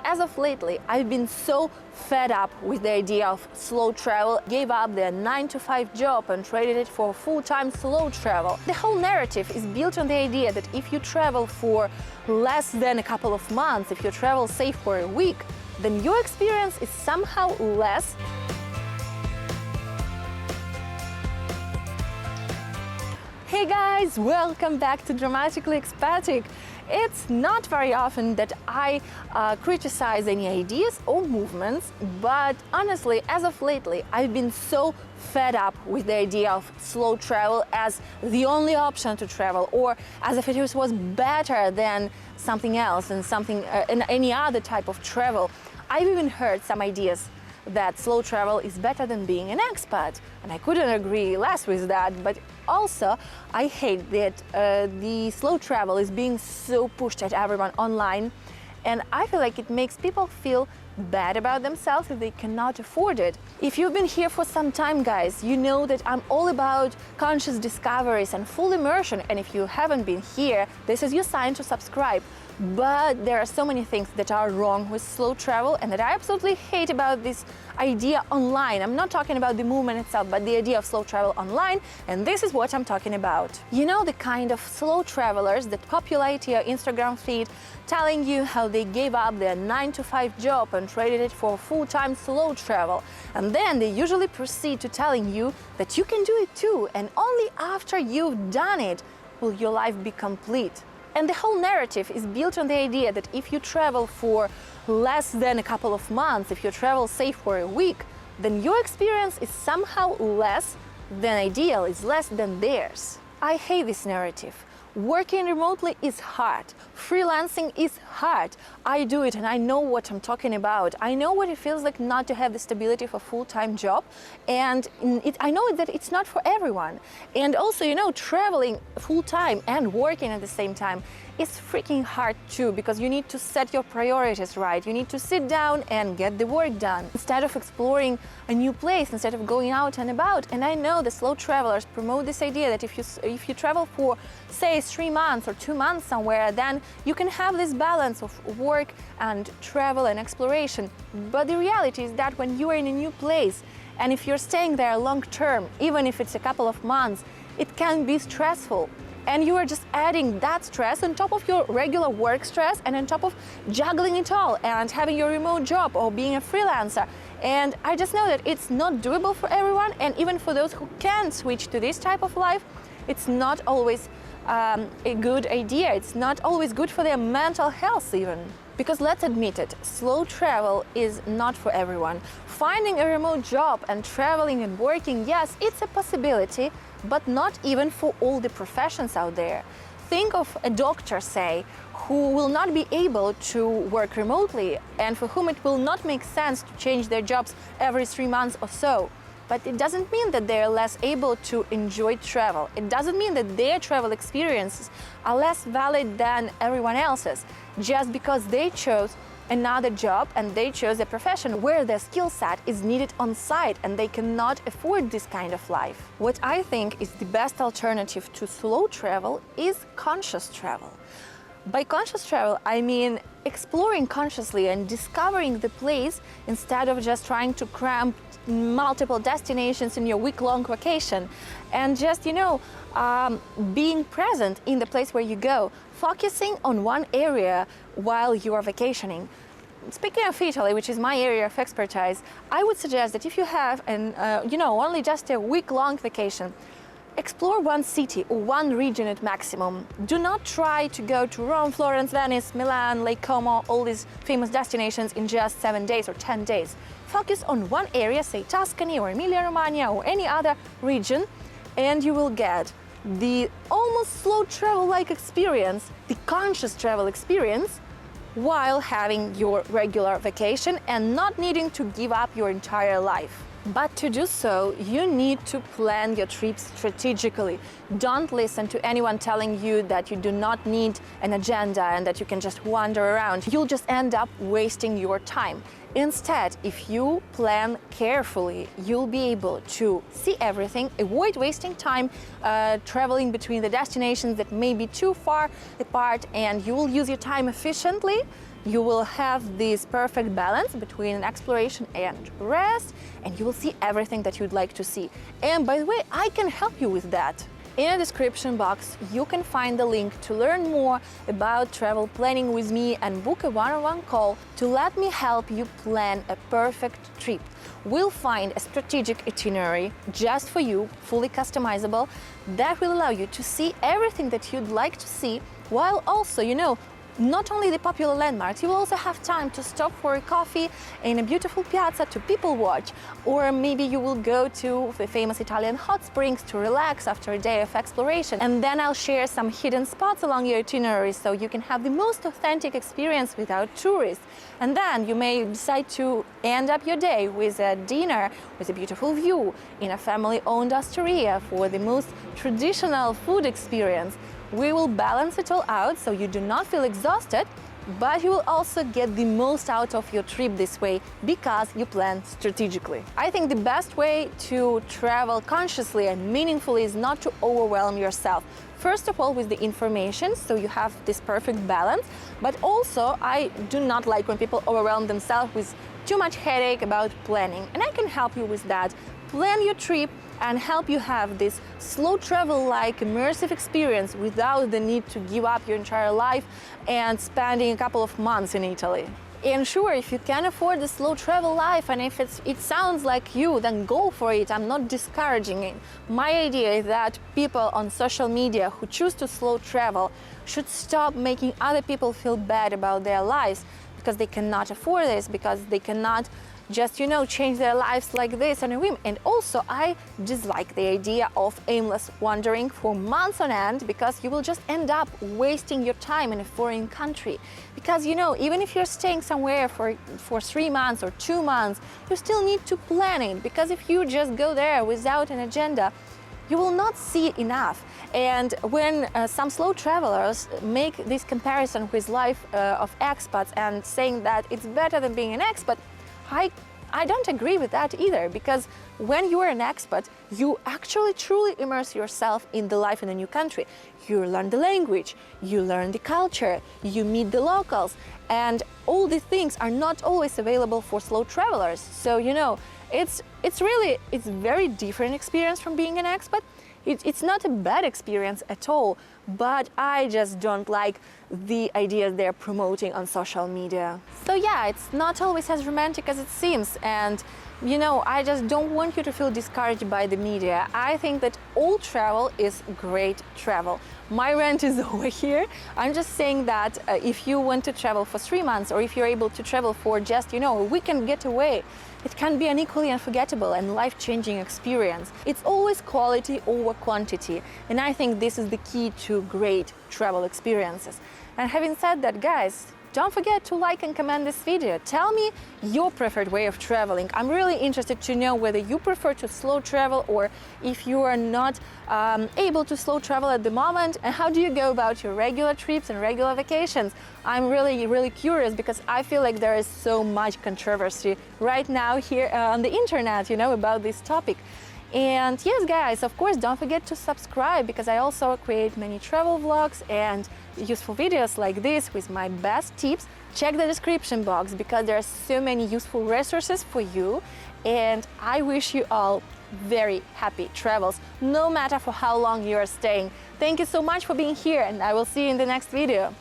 as of lately, I've been so fed up with the idea of slow travel, gave up their 9-to-5 job and traded it for full-time slow travel. The whole narrative is built on the idea that if you travel for less than a couple of months, if you travel, say, for a week, then your experience is somehow less. Hey guys, welcome back to Dramatically Expatic. It's not very often that I criticize any ideas or movements, but honestly, as of lately, I've been so fed up with the idea of slow travel as the only option to travel, or as if it was better than something else and any other type of travel. I've even heard some ideas that slow travel is better than being an expat, and I couldn't agree less with that. But also, I hate that the slow travel is being so pushed at everyone online, and I feel like it makes people feel bad about themselves if they cannot afford it. If you've been here for some time, guys, you know that I'm all about conscious discoveries and full immersion, and if you haven't been here, this is your sign to subscribe. But there are so many things that are wrong with slow travel and that I absolutely hate about this idea online. I'm not talking about the movement itself, but the idea of slow travel online, and this is what I'm talking about. You know, the kind of slow travelers that populate your Instagram feed telling you how they gave up their 9-to-5 job and traded it for full-time slow travel. And then they usually proceed to telling you that you can do it too, and only after you've done it will your life be complete. And the whole narrative is built on the idea that if you travel for less than a couple of months, if you travel, say, for a week, then your experience is somehow less than ideal, is less than theirs. I hate this narrative. Working remotely is hard. Freelancing is hard. I do it and I know what I'm talking about. I know what it feels like not to have the stability of a full-time job, and I know that it's not for everyone. And also, you know, traveling full-time and working at the same time is freaking hard too, because you need to set your priorities right. You need to sit down and get the work done instead of exploring a new place, instead of going out and about. And I know the slow travelers promote this idea that if you travel for, say, 3 months or 2 months somewhere, then you can have this balance of work and travel and exploration. But the reality is that when you are in a new place, and if you're staying there long term, even if it's a couple of months, it can be stressful. And you are just adding that stress on top of your regular work stress and on top of juggling it all and having your remote job or being a freelancer. And I just know that it's not doable for everyone, and even for those who can switch to this type of life, it's not always a good idea. It's not always good for their mental health even. Because let's admit it, slow travel is not for everyone. Finding a remote job and traveling and working, yes, it's a possibility, but not even for all the professions out there. Think of a doctor, say, who will not be able to work remotely and for whom it will not make sense to change their jobs every 3 months or so. But it doesn't mean that they're less able to enjoy travel. It doesn't mean that their travel experiences are less valid than everyone else's, just because they chose another job and they chose a profession where their skill set is needed on site and they cannot afford this kind of life. What I think is the best alternative to slow travel is conscious travel. By conscious travel, I mean exploring consciously and discovering the place instead of just trying to cram multiple destinations in your week-long vacation, and just, you know, being present in the place where you go, focusing on one area while you are vacationing. Speaking of Italy, which is my area of expertise, I would suggest that if you have only just a week-long vacation, explore one city or one region at maximum. Do not try to go to Rome, Florence, Venice, Milan, Lake Como, all these famous destinations in just 7 days or 10 days. Focus on one area, say Tuscany or Emilia-Romagna or any other region, and you will get the almost slow travel-like experience, the conscious travel experience, while having your regular vacation and not needing to give up your entire life. But to do so, you need to plan your trips strategically. Don't listen to anyone telling you that you do not need an agenda and that you can just wander around. You'll just end up wasting your time. Instead, if you plan carefully, you'll be able to see everything, avoid wasting time traveling between the destinations that may be too far apart, and you will use your time efficiently. You will have this perfect balance between exploration and rest, and you will see everything that you'd like to see. And by the way, I can help you with that. In the description box, you can find the link to learn more about travel planning with me and book a one-on-one call to let me help you plan a perfect trip. We'll find a strategic itinerary just for you, fully customizable, that will allow you to see everything that you'd like to see, while also, not only the popular landmarks, you will also have time to stop for a coffee in a beautiful piazza to people watch, or maybe you will go to the famous Italian hot springs to relax after a day of exploration. And then I'll share some hidden spots along your itinerary so you can have the most authentic experience without tourists. And then you may decide to end up your day with a dinner with a beautiful view in a family-owned osteria for the most traditional food experience. We will balance it all out so you do not feel exhausted, but you will also get the most out of your trip this way because you plan strategically. I think the best way to travel consciously and meaningfully is not to overwhelm yourself. First of all, with the information, so you have this perfect balance, but also I do not like when people overwhelm themselves with too much headache about planning, and I can help you with that. Plan your trip and help you have this slow travel-like immersive experience without the need to give up your entire life and spending a couple of months in Italy. And sure, if you can afford the slow travel life and if it sounds like you, then go for it. I'm not discouraging it. My idea is that people on social media who choose to slow travel should stop making other people feel bad about their lives because they cannot afford this, because they cannot just, change their lives like this on a whim. And also, I dislike the idea of aimless wandering for months on end, because you will just end up wasting your time in a foreign country. Because, even if you're staying somewhere for 3 months or 2 months, you still need to plan it, because if you just go there without an agenda, you will not see enough. And when some slow travelers make this comparison with life of expats and saying that it's better than being an expat, I don't agree with that either, because when you are an expat, you actually truly immerse yourself in the life in a new country. You learn the language, you learn the culture, you meet the locals, and all these things are not always available for slow travelers. So, it's a very different experience from being an expat. It's not a bad experience at all, but I just don't like the ideas they're promoting on social media. So yeah, it's not always as romantic as it seems, and I just don't want you to feel discouraged by the media. I think that all travel is great travel. My rant is over here. I'm just saying that if you want to travel for 3 months, or if you're able to travel for just, a weekend getaway, it can be an equally unforgettable and life-changing experience. It's always quality over quantity, and I think this is the key to great travel experiences. And having said that, guys, don't forget to like and comment this video. Tell me your preferred way of traveling. I'm really interested to know whether you prefer to slow travel, or if you are not able to slow travel at the moment, and how do you go about your regular trips and regular vacations. I'm really curious, because I feel like there is so much controversy right now here on the internet, about this topic. And yes, guys, of course, don't forget to subscribe, because I also create many travel vlogs and useful videos like this with my best tips. Check the description box, because there are so many useful resources for you. And I wish you all very happy travels, no matter for how long you are staying. Thank you so much for being here, and I will see you in the next video.